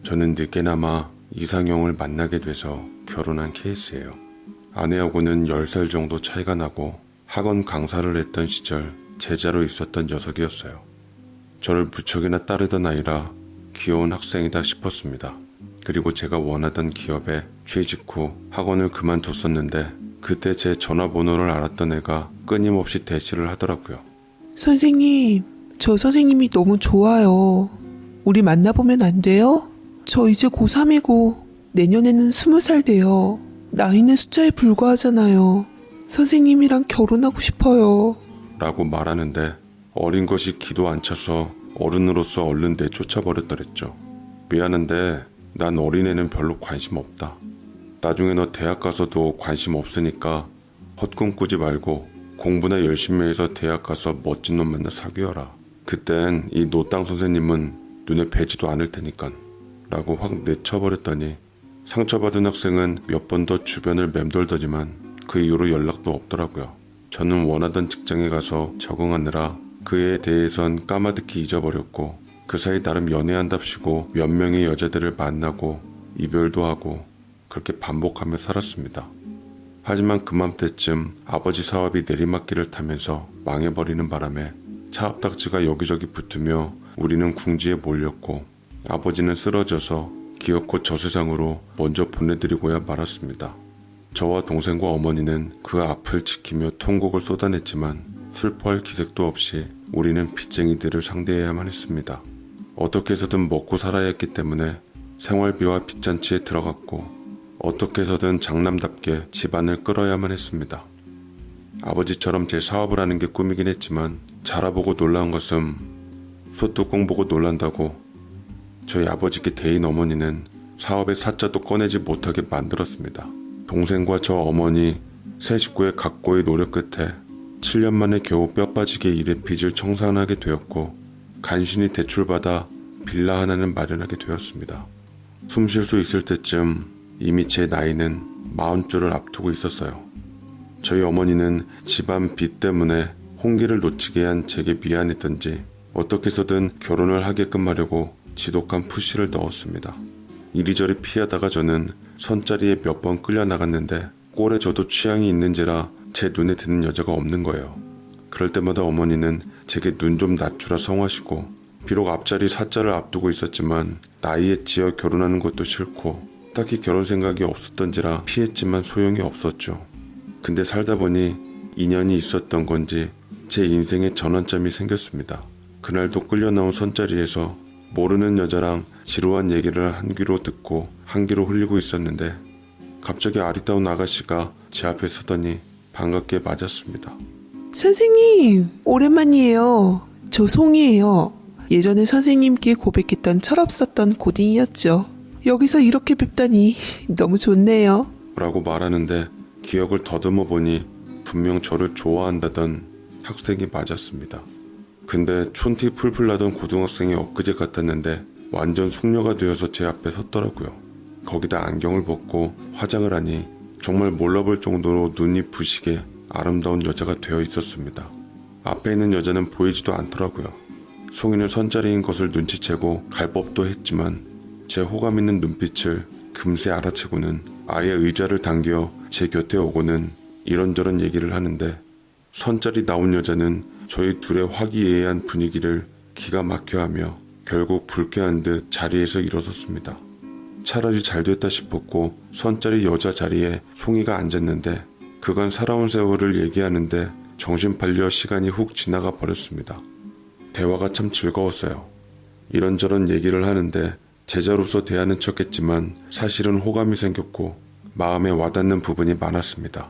저는 늦게나마 이상형을 만나게 돼서 결혼한 케이스예요. 아내하고는 10살 정도 차이가 나고 학원 강사를 했던 시절 제자로 있었던 녀석이었어요. 저를 무척이나 따르던 아이라 귀여운 학생이다 싶었습니다. 그리고 제가 원하던 기업에 취직 후 학원을 그만뒀었는데 그때 제 전화번호를 알았던 애가 끊임없이 대시를 하더라고요. 선생님, 저 선생님이 너무 좋아요. 우리 만나보면 안 돼요? 저 이제 고3이고 내년에는 20살 돼요. 나이는 숫자에 불과하잖아요. 선생님이랑 결혼하고 싶어요. 라고 말하는데 어린 것이 기도 안 차서 어른으로서 얼른 내쫓아버렸더랬죠. 미안한데 난 어린애는 별로 관심 없다. 나중에 너 대학 가서도 관심 없으니까 헛꿈 꾸지 말고 공부나 열심히 해서 대학 가서 멋진 놈 만나 사귀어라. 그땐 이 노땅 선생님은 눈에 뵈지도 않을 테니까 라고 확 내쳐버렸더니 상처받은 학생은 몇 번 더 주변을 맴돌더지만 그 이후로 연락도 없더라고요. 저는 원하던 직장에 가서 적응하느라 그에 대해선 까마득히 잊어버렸고 그 사이 나름 연애한답시고 몇 명의 여자들을 만나고 이별도 하고 그렇게 반복하며 살았습니다. 하지만 그맘때쯤 아버지 사업이 내리막길을 타면서 망해버리는 바람에 차업딱지가 여기저기 붙으며 우리는 궁지에 몰렸고 아버지는 쓰러져서 기어코 저 세상으로 먼저 보내드리고야 말았습니다. 저와 동생과 어머니는 그 앞을 지키며 통곡을 쏟아냈지만 슬퍼할 기색도 없이 우리는 빚쟁이들을 상대해야만 했습니다. 어떻게 해서든 먹고 살아야 했기 때문에 생활비와 빚잔치에 들어갔고 어떻게 해서든 장남답게 집안을 끌어야만 했습니다. 아버지처럼 제 사업을 하는 게 꿈이긴 했지만 자라보고 놀라운 것은 소뚜껑 보고 놀란다고 저희 아버지께 대인 어머니는 사업의 사자도 꺼내지 못하게 만들었습니다. 동생과 저 어머니 세 식구의 각고의 노력 끝에 7년 만에 겨우 뼈 빠지게 일의 빚을 청산하게 되었고 간신히 대출받아 빌라 하나는 마련하게 되었습니다. 숨 쉴 수 있을 때쯤 이미 제 나이는 40줄을 앞두고 있었어요. 저희 어머니는 집안 빚 때문에 홍기를 놓치게 한 제게 미안했던지 어떻게 해서든 결혼을 하게끔 하려고 지독한 푸시를 넣었습니다. 이리저리 피하다가 저는 선자리에 몇 번 끌려 나갔는데 꼴에 저도 취향이 있는지라 제 눈에 드는 여자가 없는 거예요. 그럴 때마다 어머니는 제게 눈 좀 낮추라 성하시고 비록 앞자리 사자를 앞두고 있었지만 나이에 지어 결혼하는 것도 싫고 딱히 결혼 생각이 없었던지라 피했지만 소용이 없었죠. 근데 살다 보니 인연이 있었던 건지 제 인생에 전환점이 생겼습니다. 그날도 끌려 나온 선자리에서 모르는 여자랑 지루한 얘기를 한 귀로 듣고 한 귀로 흘리고 있었는데 갑자기 아리따운 아가씨가 제 앞에 서더니 반갑게 맞았습니다. 선생님, 오랜만이에요. 저 송이에요. 예전에 선생님께 고백했던 철없었던 고딩이었죠. 여기서 이렇게 뵙다니 너무 좋네요. 라고 말하는데 기억을 더듬어 보니 분명 저를 좋아한다던 학생이 맞았습니다. 근데 촌티 풀풀 나던 고등학생이 엊그제 같았는데 완전 숙녀가 되어서 제 앞에 섰더라고요. 거기다 안경을 벗고 화장을 하니 정말 몰라볼 정도로 눈이 부시게 아름다운 여자가 되어 있었습니다. 앞에 있는 여자는 보이지도 않더라고요. 송이는 선자리인 것을 눈치채고 갈 법도 했지만 제 호감 있는 눈빛을 금세 알아채고는 아예 의자를 당겨 제 곁에 오고는 이런저런 얘기를 하는데 선자리 나온 여자는 저희 둘의 화기애애한 분위기를 기가 막혀하며 결국 불쾌한 듯 자리에서 일어섰습니다. 차라리 잘됐다 싶었고 선자리 여자 자리에 송이가 앉았는데 그간 살아온 세월을 얘기하는데 정신 팔려 시간이 훅 지나가 버렸습니다. 대화가 참 즐거웠어요. 이런저런 얘기를 하는데 제자로서 대하는 척했지만 사실은 호감이 생겼고 마음에 와닿는 부분이 많았습니다.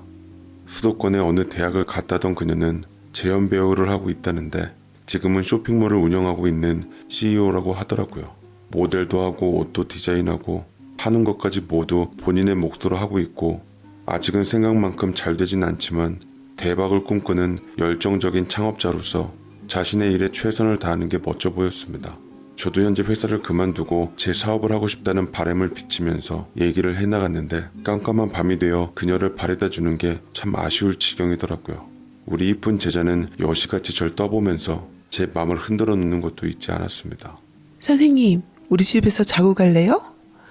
수도권의 어느 대학을 갔다던 그녀는 재연 배우를 하고 있다는데 지금은 쇼핑몰을 운영하고 있는 CEO라고 하더라고요. 모델도 하고 옷도 디자인하고 하는 것까지 모두 본인의 몫으로 하고 있고 아직은 생각만큼 잘 되진 않지만 대박을 꿈꾸는 열정적인 창업자로서 자신의 일에 최선을 다하는 게 멋져 보였습니다. 저도 현재 회사를 그만두고 제 사업을 하고 싶다는 바람을 비치면서 얘기를 해나갔는데 깜깜한 밤이 되어 그녀를 바래다 주는 게 참 아쉬울 지경이더라고요. 우리 이쁜 제자는 여시같이 절 떠보면서 제 마음을 흔들어 놓는 것도 잊지 않았습니다. 선생님, 우리 집에서 자고 갈래요?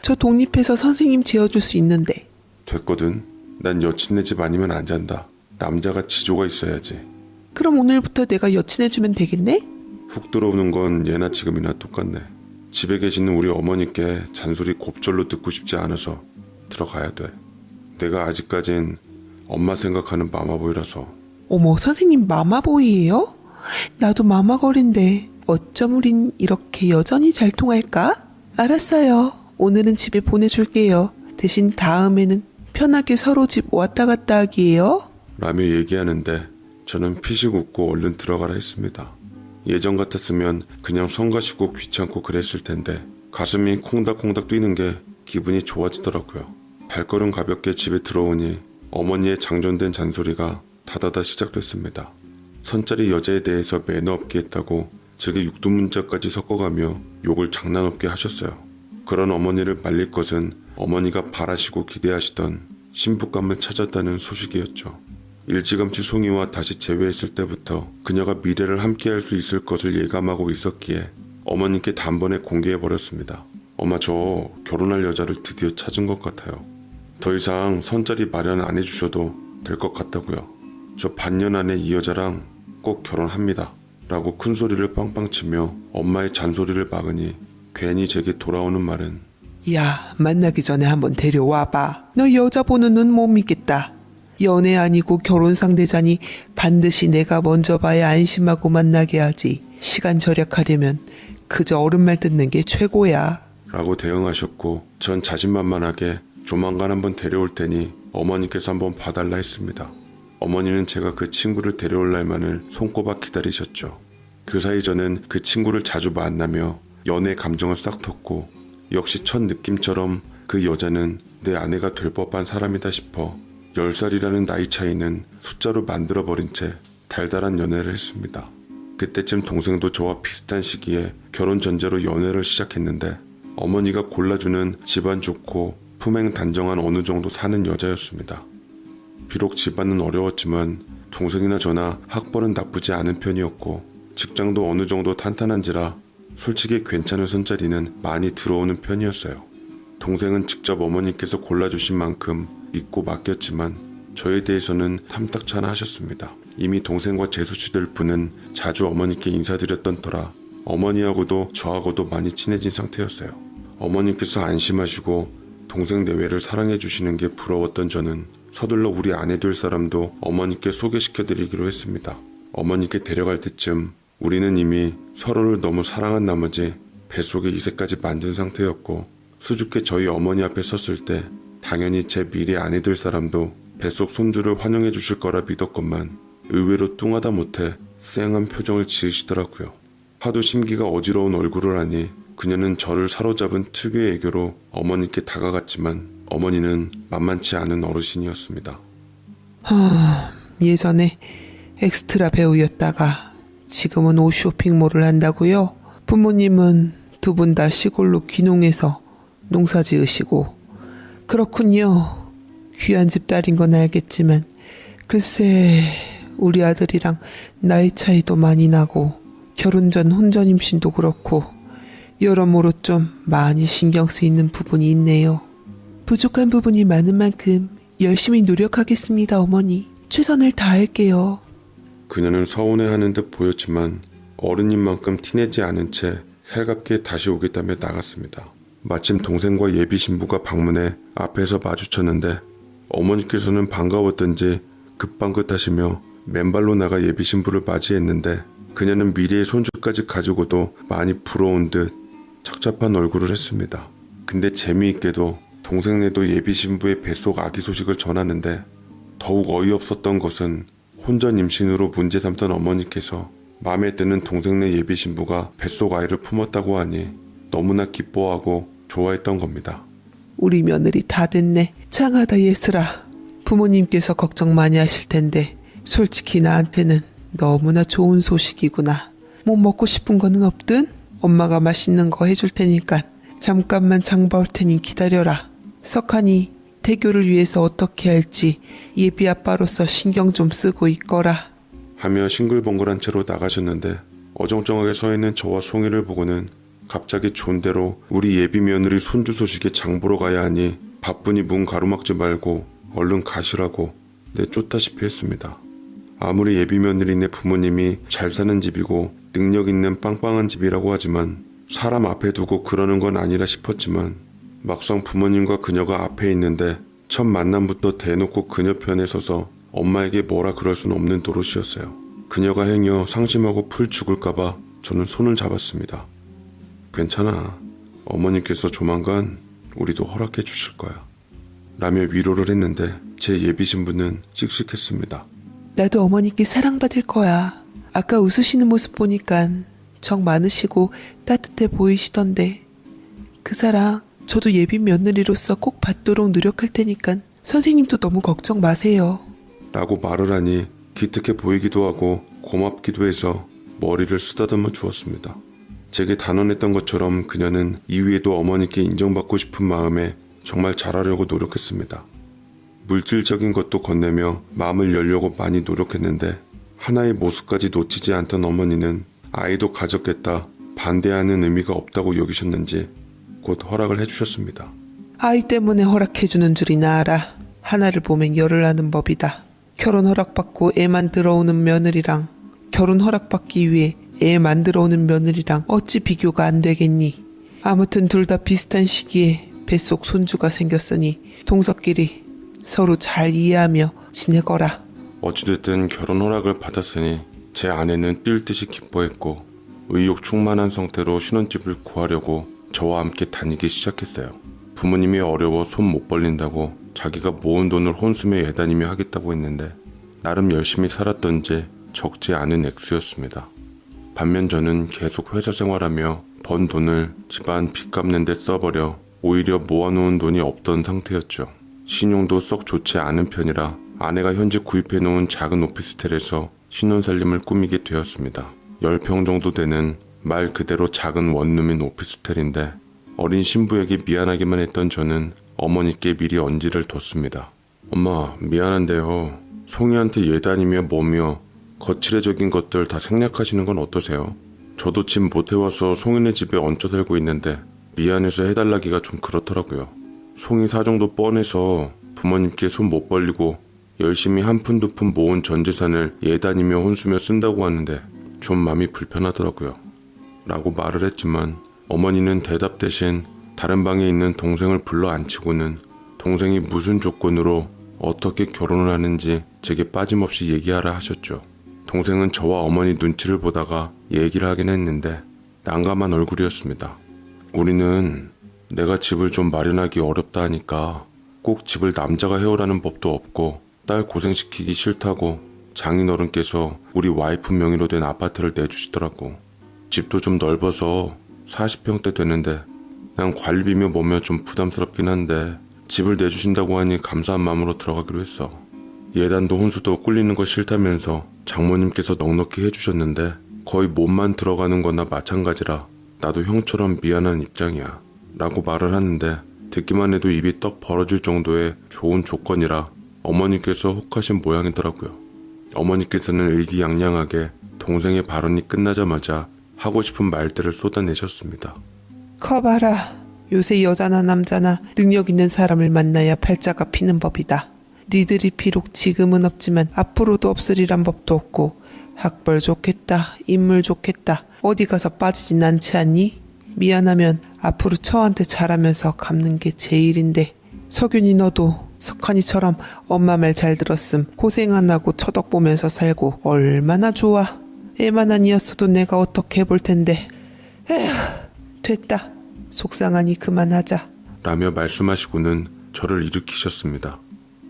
저 독립해서 선생님 재워줄 수 있는데. 됐거든. 난 여친네 집 아니면 안 잔다. 남자가 지조가 있어야지. 그럼 오늘부터 내가 여친해주면 되겠네? 훅 들어오는 건 예나 지금이나 똑같네. 집에 계시는 우리 어머니께 잔소리 곱절로 듣고 싶지 않아서 들어가야 돼. 내가 아직까진 엄마 생각하는 마마보이라서. 어머, 선생님 마마보이예요? 나도 마마걸인데 어쩜 우린 이렇게 여전히 잘 통할까? 알았어요. 오늘은 집에 보내줄게요. 대신 다음에는 편하게 서로 집 왔다 갔다 하기예요. 라며 얘기하는데 저는 피식 웃고 얼른 들어가라 했습니다. 예전 같았으면 그냥 성가시고 귀찮고 그랬을 텐데 가슴이 콩닥콩닥 뛰는 게 기분이 좋아지더라고요. 발걸음 가볍게 집에 들어오니 어머니의 장전된 잔소리가 다다다 시작됐습니다. 선짜리 여자에 대해서 매너 없게 했다고 제게 육두문자까지 섞어가며 욕을 장난 없게 하셨어요. 그런 어머니를 말릴 것은 어머니가 바라시고 기대하시던 신부감을 찾았다는 소식이었죠. 일찌감치 송이와 다시 재회했을 때부터 그녀가 미래를 함께할 수 있을 것을 예감하고 있었기에 어머니께 단번에 공개해버렸습니다. 엄마, 저 결혼할 여자를 드디어 찾은 것 같아요. 더 이상 선자리 마련 안 해주셔도 될 것 같다고요. 저 반년 안에 이 여자랑 꼭 결혼합니다. 라고 큰 소리를 빵빵 치며 엄마의 잔소리를 막으니 괜히 제게 돌아오는 말은 야, 만나기 전에 한번 데려와봐. 너 여자 보는 눈 못 믿겠다. 연애 아니고 결혼 상대자니 반드시 내가 먼저 봐야 안심하고 만나게 하지. 시간 절약하려면 그저 어른말 듣는 게 최고야. 라고 대응하셨고 전 자신만만하게 조만간 한번 데려올 테니 어머니께서 한번 봐달라 했습니다. 어머니는 제가 그 친구를 데려올 날만을 손꼽아 기다리셨죠. 그 사이 저는 그 친구를 자주 만나며 연애 감정을 싹 텄고 역시 첫 느낌처럼 그 여자는 내 아내가 될 법한 사람이다 싶어 10살이라는 나이 차이는 숫자로 만들어버린 채 달달한 연애를 했습니다. 그때쯤 동생도 저와 비슷한 시기에 결혼 전제로 연애를 시작했는데 어머니가 골라주는 집안 좋고 품행 단정한 어느 정도 사는 여자였습니다. 비록 집안은 어려웠지만 동생이나 저나 학벌은 나쁘지 않은 편이었고 직장도 어느 정도 탄탄한지라 솔직히 괜찮은 손자리는 많이 들어오는 편이었어요. 동생은 직접 어머니께서 골라주신 만큼 믿고 맡겼지만 저에 대해서는 탐탁찮아 하셨습니다. 이미 동생과 재수씨들 분은 자주 어머니께 인사드렸던 터라 어머니하고도 저하고도 많이 친해진 상태였어요. 어머니께서 안심하시고 동생 내외를 사랑해 주시는 게 부러웠던 저는 서둘러 우리 아내 될 사람도 어머니께 소개시켜드리기로 했습니다. 어머니께 데려갈 때쯤 우리는 이미 서로를 너무 사랑한 나머지 뱃속에 이새까지 만든 상태였고 수줍게 저희 어머니 앞에 섰을 때 당연히 제 미래 아내 될 사람도 뱃속 손주를 환영해 주실 거라 믿었건만 의외로 뚱하다 못해 쌩한 표정을 지으시더라고요. 하도 심기가 어지러운 얼굴을 하니 그녀는 저를 사로잡은 특유의 애교로 어머니께 다가갔지만 어머니는 만만치 않은 어르신이었습니다. 예전에 엑스트라 배우였다가 지금은 옷 쇼핑몰을 한다고요? 부모님은 두 분 다 시골로 귀농해서 농사 지으시고. 그렇군요. 귀한 집 딸인 건 알겠지만 글쎄 우리 아들이랑 나이 차이도 많이 나고 결혼 전 혼전 임신도 그렇고 여러모로 좀 많이 신경 쓰이는 부분이 있네요. 부족한 부분이 많은 만큼 열심히 노력하겠습니다, 어머니. 최선을 다할게요. 그녀는 서운해하는 듯 보였지만 어른인 만큼 티내지 않은 채 살갑게 다시 오겠다며 나갔습니다. 마침 동생과 예비 신부가 방문해 앞에서 마주쳤는데 어머니께서는 반가웠던지 급방긋하시며 맨발로 나가 예비 신부를 맞이했는데 그녀는 미래의 손주까지 가지고도 많이 부러운 듯 착잡한 얼굴을 했습니다. 근데 재미있게도 동생네도 예비 신부의 뱃속 아기 소식을 전하는데 더욱 어이없었던 것은 혼전 임신으로 문제 삼던 어머니께서 마음에 드는 동생네 예비 신부가 뱃속 아이를 품었다고 하니 너무나 기뻐하고 좋아했던 겁니다. 우리 며느리 다 됐네. 장하다 예슬아. 부모님께서 걱정 많이 하실 텐데 솔직히 나한테는 너무나 좋은 소식이구나. 뭐 먹고 싶은 거는 없든 엄마가 맛있는 거 해줄 테니까 잠깐만 장 봐 올 테니 기다려라. 석하니 태교를 위해서 어떻게 할지 예비 아빠로서 신경 좀 쓰고 있거라. 하며 싱글벙글한 채로 나가셨는데 어정쩡하게 서 있는 저와 송이를 보고는 갑자기 존대로 우리 예비 며느리 손주 소식에 장 보러 가야 하니 바쁘니 문 가로막지 말고 얼른 가시라고 내쫓다시피 했습니다. 아무리 예비 며느리네 부모님이 잘 사는 집이고 능력 있는 빵빵한 집이라고 하지만 사람 앞에 두고 그러는 건 아니라 싶었지만 막상 부모님과 그녀가 앞에 있는데 첫 만남부터 대놓고 그녀 편에 서서 엄마에게 뭐라 그럴 수는 없는 노릇이었어요. 그녀가 행여 상심하고 풀 죽을까봐 저는 손을 잡았습니다. 괜찮아. 어머님께서 조만간 우리도 허락해 주실 거야. 라며 위로를 했는데 제 예비 신부는 씩씩했습니다. 나도 어머니께 사랑받을 거야. 아까 웃으시는 모습 보니까 정 많으시고 따뜻해 보이시던데 그 사랑 저도 예비 며느리로서 꼭 받도록 노력할 테니까 선생님도 너무 걱정 마세요. 라고 말을 하니 기특해 보이기도 하고 고맙기도 해서 머리를 쓰다듬어 주었습니다. 제게 단언했던 것처럼 그녀는 이후에도 어머니께 인정받고 싶은 마음에 정말 잘하려고 노력했습니다. 물질적인 것도 건네며 마음을 열려고 많이 노력했는데 하나의 모습까지 놓치지 않던 어머니는 아이도 가졌겠다 반대하는 의미가 없다고 여기셨는지 곧 허락을 해주셨습니다. 아이 때문에 허락해주는 줄이나 알아. 하나를 보면 열을 아는 법이다. 결혼 허락받고 애 만들어 오는 며느리랑 결혼 허락받기 위해 애 만들어 오는 며느리랑 어찌 비교가 안 되겠니? 아무튼 둘 다 비슷한 시기에 뱃속 손주가 생겼으니 동서끼리 서로 잘 이해하며 지내거라. 어찌됐든 결혼 허락을 받았으니 제 아내는 뛸 듯이 기뻐했고 의욕 충만한 상태로 신혼집을 구하려고 저와 함께 다니기 시작했어요. 부모님이 어려워 손 못 벌린다고 자기가 모은 돈을 혼수며 예다니며 하겠다고 했는데 나름 열심히 살았던지 적지 않은 액수였습니다. 반면 저는 계속 회사 생활하며 번 돈을 집안 빚 갚는 데 써버려 오히려 모아놓은 돈이 없던 상태였죠. 신용도 썩 좋지 않은 편이라 아내가 현재 구입해놓은 작은 오피스텔에서 신혼살림을 꾸미게 되었습니다. 10평 정도 되는 말 그대로 작은 원룸인 오피스텔인데 어린 신부에게 미안하기만 했던 저는 어머니께 미리 언지를 뒀습니다. 엄마, 미안한데요. 송이한테 예다니며 뭐며 거칠애적인 것들 다 생략하시는 건 어떠세요? 저도 집 못해와서 송이네 집에 얹혀 살고 있는데 미안해서 해달라기가 좀 그렇더라고요. 송이 사정도 뻔해서 부모님께 손 못 벌리고 열심히 한 푼 두 푼 모은 전 재산을 예다니며 혼수며 쓴다고 하는데 좀 마음이 불편하더라고요. 라고 말을 했지만 어머니는 대답 대신 다른 방에 있는 동생을 불러 앉히고는 동생이 무슨 조건으로 어떻게 결혼을 하는지 제게 빠짐없이 얘기하라 하셨죠. 동생은 저와 어머니 눈치를 보다가 얘기를 하긴 했는데 난감한 얼굴이었습니다. 우리는 내가 집을 좀 마련하기 어렵다 하니까 꼭 집을 남자가 해오라는 법도 없고 딸 고생시키기 싫다고 장인어른께서 우리 와이프 명의로 된 아파트를 내주시더라고. 집도 좀 넓어서 40평대 되는데 난 관리비며 뭐며 좀 부담스럽긴 한데 집을 내주신다고 하니 감사한 마음으로 들어가기로 했어. 예단도 혼수도 꿀리는 거 싫다면서 장모님께서 넉넉히 해주셨는데 거의 몸만 들어가는 거나 마찬가지라 나도 형처럼 미안한 입장이야 라고 말을 하는데 듣기만 해도 입이 떡 벌어질 정도의 좋은 조건이라 어머니께서 혹하신 모양이더라고요. 어머니께서는 의기양양하게 동생의 발언이 끝나자마자 하고 싶은 말들을 쏟아내셨습니다. 커봐라. 요새 여자나 남자나 능력 있는 사람을 만나야 팔자가 피는 법이다. 니들이 비록 지금은 없지만 앞으로도 없으리란 법도 없고 학벌 좋겠다, 인물 좋겠다, 어디 가서 빠지진 않지 않니? 미안하면 앞으로 처한테 잘하면서 갚는 게 제일인데 석윤이 너도 석한이처럼 엄마 말 잘 들었음 고생 안 하고 처덕 보면서 살고 얼마나 좋아. 애만 아니었어도 내가 어떻게 해볼 텐데. 에휴, 됐다. 속상하니 그만하자. 라며 말씀하시고는 저를 일으키셨습니다.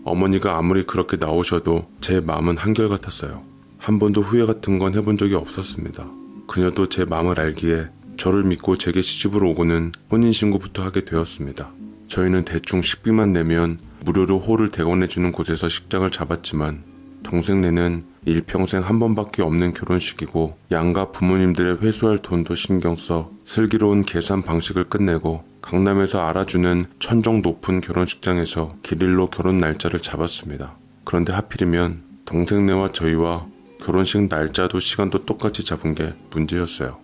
어머니가 아무리 그렇게 나오셔도 제 마음은 한결같았어요. 한 번도 후회 같은 건 해본 적이 없었습니다. 그녀도 제 마음을 알기에 저를 믿고 제게 시집으로 오고는 혼인신고부터 하게 되었습니다. 저희는 대충 식비만 내면 무료로 홀을 대관해주는 곳에서 식장을 잡았지만 동생네는 일평생 한 번밖에 없는 결혼식이고 양가 부모님들의 회수할 돈도 신경 써 슬기로운 계산 방식을 끝내고 강남에서 알아주는 천정 높은 결혼식장에서 길일로 결혼 날짜를 잡았습니다. 그런데 하필이면 동생네와 저희와 결혼식 날짜도 시간도 똑같이 잡은 게 문제였어요.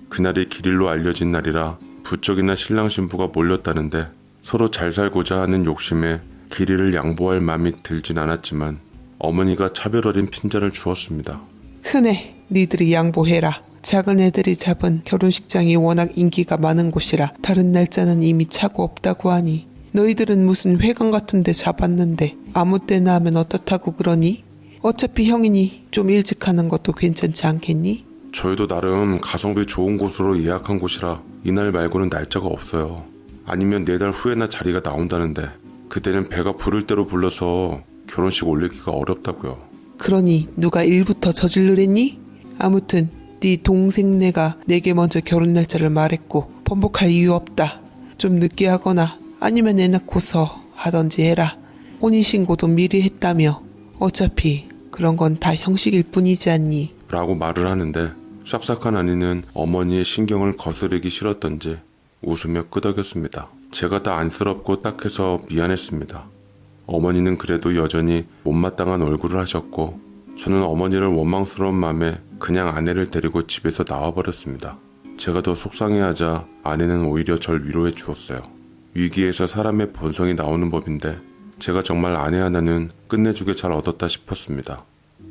그날이 기일로 알려진 날이라 부쩍이나 신랑 신부가 몰렸다는데 서로 잘 살고자 하는 욕심에 기일을 양보할 마음이 들진 않았지만 어머니가 차별 어린 핀잔을 주었습니다. 흔해 니들이 양보해라. 작은 애들이 잡은 결혼식장이 워낙 인기가 많은 곳이라 다른 날짜는 이미 차고 없다고 하니 너희들은 무슨 회관 같은 데 잡았는데 아무 때나 하면 어떻다고 그러니? 어차피 형이니 좀 일찍 하는 것도 괜찮지 않겠니? 저희도 나름 가성비 좋은 곳으로 예약한 곳이라 이날 말고는 날짜가 없어요. 아니면 4달 후에나 자리가 나온다는데 그때는 배가 부를 대로 불러서 결혼식 올리기가 어렵다고요. 그러니 누가 일부터 저질르랬니? 아무튼 네 동생네가 내게 먼저 결혼 날짜를 말했고 번복할 이유 없다. 좀 늦게 하거나 아니면 애 낳고서 하던지 해라. 혼인신고도 미리 했다며 어차피 그런 건 다 형식일 뿐이지 않니? 라고 말을 하는데 싹싹한 아내는 어머니의 신경을 거스르기 싫었던지 웃으며 끄덕였습니다. 제가 다 안쓰럽고 딱해서 미안했습니다. 어머니는 그래도 여전히 못마땅한 얼굴을 하셨고 저는 어머니를 원망스러운 마음에 그냥 아내를 데리고 집에서 나와버렸습니다. 제가 더 속상해하자 아내는 오히려 절 위로해 주었어요. 위기에서 사람의 본성이 나오는 법인데 제가 정말 아내 하나는 끝내주게 잘 얻었다 싶었습니다.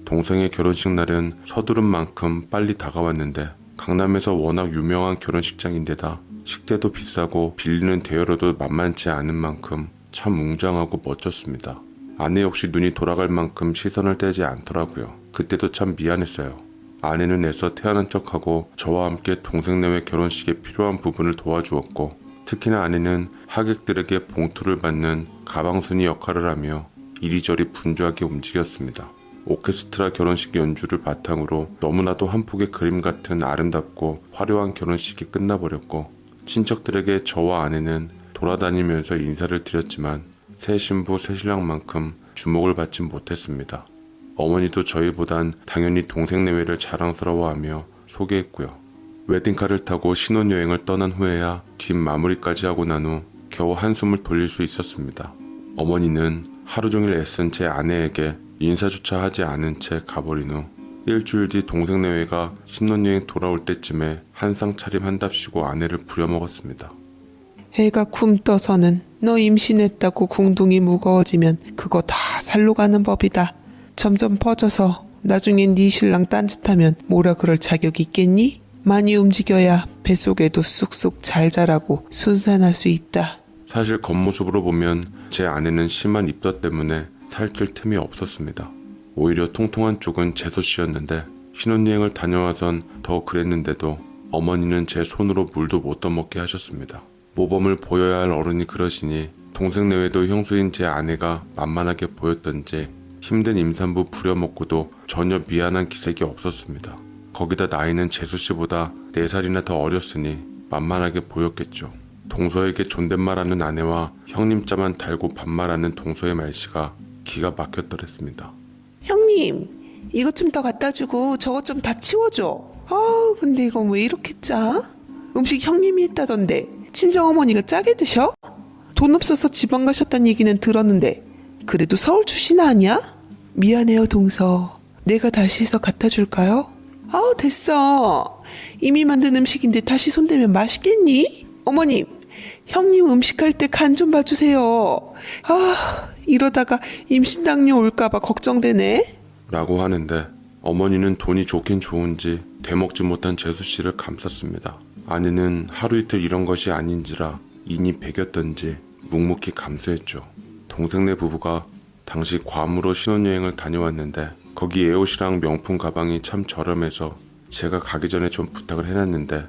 동생의 결혼식 날은 서두른 만큼 빨리 다가왔는데 강남에서 워낙 유명한 결혼식장인데다 식대도 비싸고 빌리는 대여료도 만만치 않은 만큼 참 웅장하고 멋졌습니다. 아내 역시 눈이 돌아갈 만큼 시선을 떼지 않더라고요. 그때도 참 미안했어요. 아내는 애써 태어난 척하고 저와 함께 동생네의 결혼식에 필요한 부분을 도와주었고 특히나 아내는 하객들에게 봉투를 받는 가방순이 역할을 하며 이리저리 분주하게 움직였습니다. 오케스트라 결혼식 연주를 바탕으로 너무나도 한 폭의 그림 같은 아름답고 화려한 결혼식이 끝나버렸고 친척들에게 저와 아내는 돌아다니면서 인사를 드렸지만 새 신부 새 신랑만큼 주목을 받진 못했습니다. 어머니도 저희보단 당연히 동생 내외를 자랑스러워하며 소개했고요. 웨딩카를 타고 신혼여행을 떠난 후에야 뒷마무리까지 하고 난 후 겨우 한숨을 돌릴 수 있었습니다. 어머니는 하루 종일 애쓴 제 아내에게 인사조차 하지 않은 채 가버린 후 일주일 뒤 동생 내외가 신혼여행 돌아올 때쯤에 한상 차림한답시고 아내를 부려먹었습니다. 해가 쿰 떠서는 너 임신했다고 궁둥이 무거워지면 그거 다 살로 가는 법이다. 점점 퍼져서 나중엔 네 신랑 딴짓하면 뭐라 그럴 자격 있겠니? 많이 움직여야 뱃속에도 쑥쑥 잘 자라고 순산할 수 있다. 사실 겉모습으로 보면 제 아내는 심한 입덧 때문에 살찔 틈이 없었습니다. 오히려 통통한 쪽은 재수 씨였는데 신혼여행을 다녀와선 더 그랬는데도 어머니는 제 손으로 물도 못 떠먹게 하셨습니다. 모범을 보여야 할 어른이 그러시니 동생 내외도 형수인 제 아내가 만만하게 보였던지 힘든 임산부 부려먹고도 전혀 미안한 기색이 없었습니다. 거기다 나이는 재수 씨보다 4살이나 더 어렸으니 만만하게 보였겠죠. 동서에게 존댓말하는 아내와 형님자만 달고 반말하는 동서의 말씨가 기가 막혔더랬습니다. 형님, 이것 좀 더 갖다 주고 저것 좀 다 치워줘. 근데 이거 왜 이렇게 짜? 음식 형님이 했다던데 친정어머니가 짜게 드셔? 돈 없어서 지방 가셨다는 얘기는 들었는데 그래도 서울 출신 아니야? 미안해요 동서. 내가 다시 해서 갖다 줄까요? 됐어. 이미 만든 음식인데 다시 손대면 맛있겠니? 어머님, 형님 음식할 때 간 좀 봐주세요. 이러다가 임신당뇨 올까봐 걱정되네. 라고 하는데 어머니는 돈이 좋긴 좋은지 되먹지 못한 재수씨를 감쌌습니다. 아내는 하루 이틀 이런 것이 아닌지라 인이 배겼던지 묵묵히 감수했죠. 동생네 부부가 당시 괌으로 신혼여행을 다녀왔는데 거기 에옷이랑 명품 가방이 참 저렴해서 제가 가기 전에 좀 부탁을 해놨는데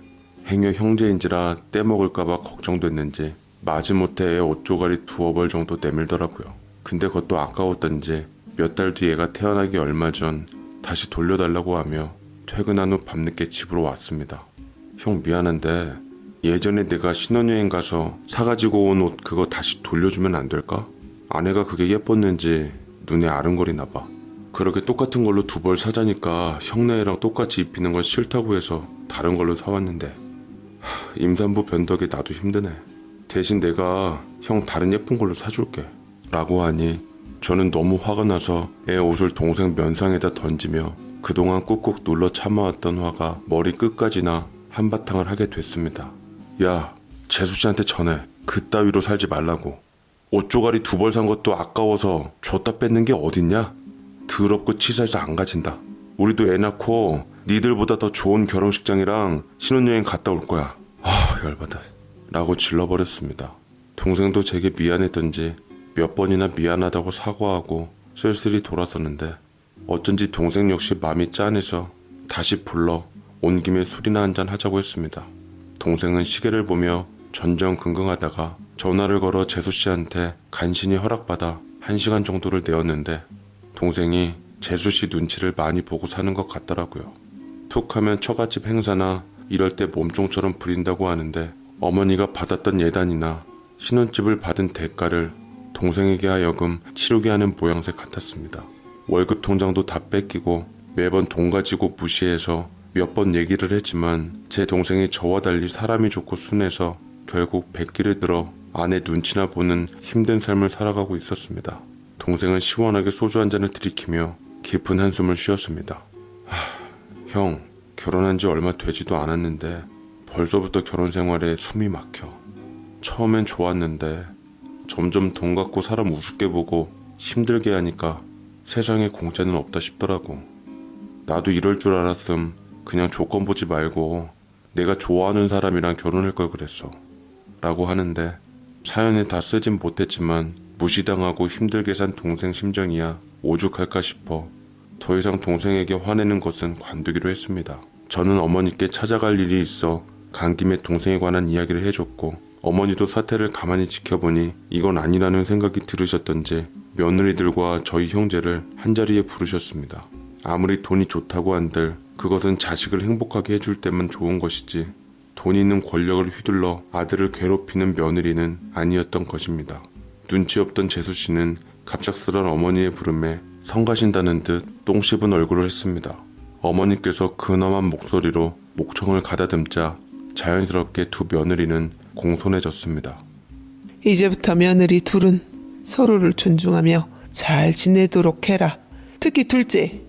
행여 형제인지라 떼먹을까봐 걱정됐는지 마지못해 애 옷 조가리 2벌 정도 내밀더라고요. 근데 그것도 아까웠던지 몇 달 뒤 애가 태어나기 얼마 전 다시 돌려달라고 하며 퇴근한 후 밤늦게 집으로 왔습니다. 형 미안한데 예전에 내가 신혼여행 가서 사가지고 온 옷 그거 다시 돌려주면 안 될까? 아내가 그게 예뻤는지 눈에 아른거리나 봐. 그렇게 똑같은 걸로 2벌 사자니까 형네랑 똑같이 입히는 건 싫다고 해서 다른 걸로 사왔는데 임산부 변덕에 나도 힘드네. 대신 내가 형 다른 예쁜 걸로 사줄게 라고 하니 저는 너무 화가 나서 애 옷을 동생 면상에다 던지며 그동안 꾹꾹 눌러 참아왔던 화가 머리 끝까지나 한바탕을 하게 됐습니다. 야, 재수 씨한테 전해. 그따위로 살지 말라고. 옷조가리 2벌 산 것도 아까워서 줬다 뺏는 게 어딨냐? 더럽고 치사해서 안 가진다. 우리도 애 낳고 니들보다 더 좋은 결혼식장이랑 신혼여행 갔다 올 거야. 아, 열받아. 라고 질러버렸습니다. 동생도 제게 미안했던지 몇 번이나 미안하다고 사과하고 쓸쓸히 돌아섰는데 어쩐지 동생 역시 마음이 짠해서 다시 불러 온 김에 술이나 한잔 하자고 했습니다. 동생은 시계를 보며 전전긍긍하다가 전화를 걸어 재수씨한테 간신히 허락받아 1시간 정도를 내었는데 동생이 재수씨 눈치를 많이 보고 사는 것 같더라고요. 툭하면 처갓집 행사나 이럴 때 몸종처럼 부린다고 하는데 어머니가 받았던 예단이나 신혼집을 받은 대가를 동생에게 하여금 치르게 하는 모양새 같았습니다. 월급 통장도 다 뺏기고 매번 돈 가지고 무시해서 몇 번 얘기를 했지만 제 동생이 저와 달리 사람이 좋고 순해서 결국 백기를 들어 아내 눈치나 보는 힘든 삶을 살아가고 있었습니다. 동생은 시원하게 소주 한 잔을 들이키며 깊은 한숨을 쉬었습니다. 형, 결혼한 지 얼마 되지도 않았는데 벌써부터 결혼 생활에 숨이 막혀. 처음엔 좋았는데 점점 돈 갖고 사람 우습게 보고 힘들게 하니까 세상에 공짜는 없다 싶더라고. 나도 이럴 줄 알았음 그냥 조건 보지 말고 내가 좋아하는 사람이랑 결혼할 걸 그랬어. 라고 하는데 사연에 다 쓰진 못했지만 무시당하고 힘들게 산 동생 심정이야 오죽할까 싶어 더 이상 동생에게 화내는 것은 관두기로 했습니다. 저는 어머니께 찾아갈 일이 있어 간 김에 동생에 관한 이야기를 해줬고 어머니도 사태를 가만히 지켜보니 이건 아니라는 생각이 들으셨던지 며느리들과 저희 형제를 한자리에 부르셨습니다. 아무리 돈이 좋다고 한들 그것은 자식을 행복하게 해줄 때만 좋은 것이지 돈 있는 권력을 휘둘러 아들을 괴롭히는 며느리는 아니었던 것입니다. 눈치 없던 재수씨는 갑작스런 어머니의 부름에 성가신다는 듯 똥 씹은 얼굴을 했습니다. 어머니께서 근엄한 목소리로 목청을 가다듬자 자연스럽게 두 며느리는 공손해졌습니다. 이제부터 며느리 둘은 서로를 존중하며 잘 지내도록 해라. 특히 둘째,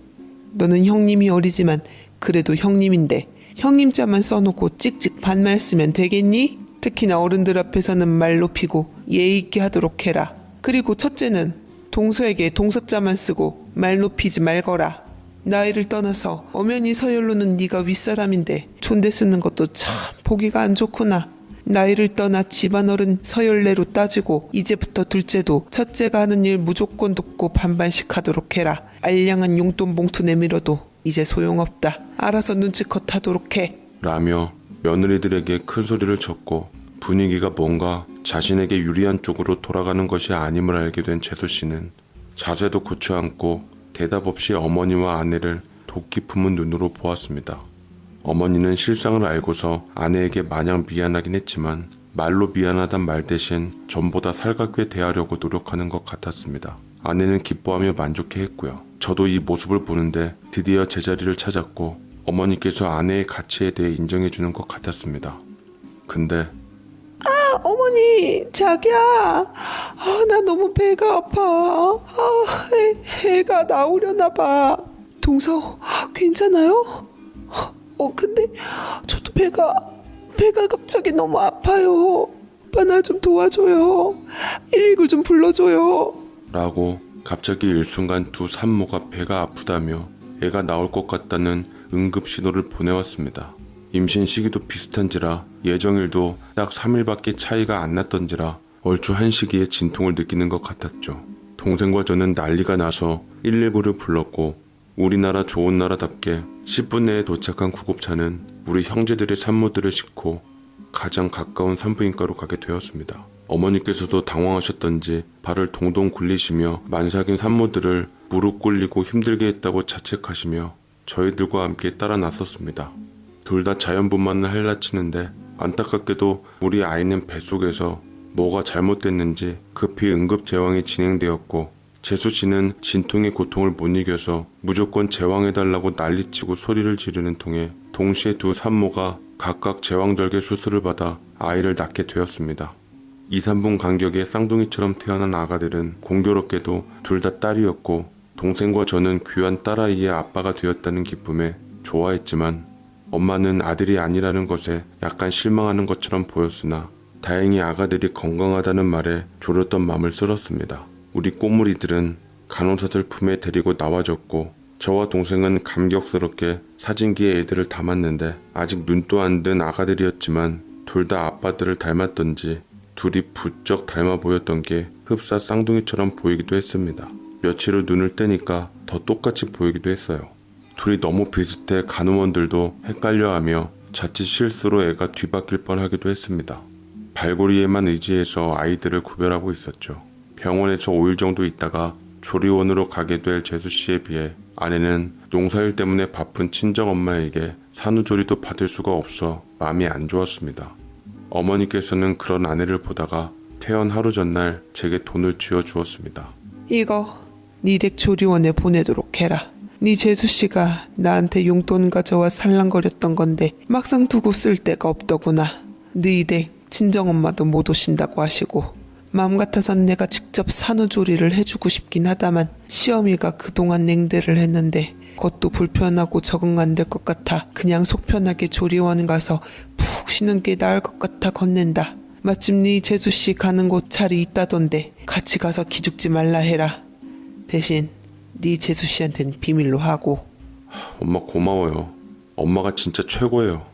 너는 형님이 어리지만 그래도 형님인데 형님자만 써놓고 찍찍 반말 쓰면 되겠니? 특히나 어른들 앞에서는 말 높이고 예의 있게 하도록 해라. 그리고 첫째는 동서에게 동서자만 쓰고 말 높이지 말거라. 나이를 떠나서 엄연히 서열로는 네가 윗사람인데 존대 쓰는 것도 참 보기가 안 좋구나. 나이를 떠나 집안어른 서열내로 따지고 이제부터 둘째도 첫째가 하는 일 무조건 돕고 반반씩 하도록 해라. 알량한 용돈 봉투 내밀어도 이제 소용없다. 알아서 눈치껏 하도록 해. 라며 며느리들에게 큰 소리를 쳤고 분위기가 뭔가 자신에게 유리한 쪽으로 돌아가는 것이 아님을 알게 된 재수씨는 자세도 고쳐 앉고 대답 없이 어머니와 아내를 도끼 품은 눈으로 보았습니다. 어머니는 실상을 알고서 아내에게 마냥 미안하긴 했지만 말로 미안하단 말 대신 전보다 살갑게 대하려고 노력하는 것 같았습니다. 아내는 기뻐하며 만족해했고요. 저도 이 모습을 보는데 드디어 제자리를 찾았고 어머니께서 아내의 가치에 대해 인정해주는 것 같았습니다. 근데 어머니, 자기야. 나 너무 배가 아파. 애가 나오려나 봐. 동서, 괜찮아요? 근데 저도 배가 갑자기 너무 아파요. 오빠 나 좀 도와줘요. 119 좀 불러줘요. 라고 갑자기 일순간 두 산모가 배가 아프다며 애가 나올 것 같다는 응급 신호를 보내왔습니다. 임신 시기도 비슷한지라 예정일도 딱 3일밖에 차이가 안 났던지라 얼추 한 시기에 진통을 느끼는 것 같았죠. 동생과 저는 난리가 나서 119를 불렀고 우리나라 좋은 나라답게 10분 내에 도착한 구급차는 우리 형제들의 산모들을 싣고 가장 가까운 산부인과로 가게 되었습니다. 어머니께서도 당황하셨던지 발을 동동 굴리시며 만삭인 산모들을 무릎 꿇리고 힘들게 했다고 자책하시며 저희들과 함께 따라 나섰습니다. 둘 다 자연분만을 할라치는데 안타깝게도 우리 아이는 뱃속에서 뭐가 잘못됐는지 급히 응급제왕이 진행되었고 재수씨는 진통의 고통을 못 이겨서 무조건 제왕해달라고 난리치고 소리를 지르는 통에 동시에 두 산모가 각각 제왕절개 수술을 받아 아이를 낳게 되었습니다. 2, 3분 간격에 쌍둥이처럼 태어난 아가들은 공교롭게도 둘 다 딸이었고 동생과 저는 귀한 딸아이의 아빠가 되었다는 기쁨에 좋아했지만 엄마는 아들이 아니라는 것에 약간 실망하는 것처럼 보였으나 다행히 아가들이 건강하다는 말에 졸였던 마음을 쓸었습니다. 우리 꼬물이들은 간호사들 품에 데리고 나와줬고 저와 동생은 감격스럽게 사진기에 애들을 담았는데 아직 눈도 안 든 아가들이었지만 둘 다 아빠들을 닮았던지 둘이 부쩍 닮아 보였던 게 흡사 쌍둥이처럼 보이기도 했습니다. 며칠 후 눈을 떼니까 더 똑같이 보이기도 했어요. 둘이 너무 비슷해 간호원들도 헷갈려하며 자칫 실수로 애가 뒤바뀔 뻔하기도 했습니다. 발골이에만 의지해서 아이들을 구별하고 있었죠. 병원에서 5일 정도 있다가 조리원으로 가게 될 재수씨에 비해 아내는 농사일 때문에 바쁜 친정엄마에게 산후조리도 받을 수가 없어 마음이 안 좋았습니다. 어머니께서는 그런 아내를 보다가 퇴원 하루 전날 제게 돈을 쥐어주었습니다. 이거 네 댁 조리원에 보내도록 해라. 네 재수씨가 나한테 용돈 가져와 살랑거렸던 건데 막상 두고 쓸 데가 없더구나. 네 댁 친정엄마도 못 오신다고 하시고 마음 같아선 내가 직접 산후조리를 해주고 싶긴 하다만 시어미가 그동안 냉대를 했는데 그것도 불편하고 적응 안 될 것 같아 그냥 속편하게 조리원 가서 푹 쉬는 게 나을 것 같아 건넨다. 마침 네 재수씨 가는 곳 자리 있다던데 같이 가서 기죽지 말라 해라. 대신 네 재수씨한텐 비밀로 하고. 엄마 고마워요. 엄마가 진짜 최고예요.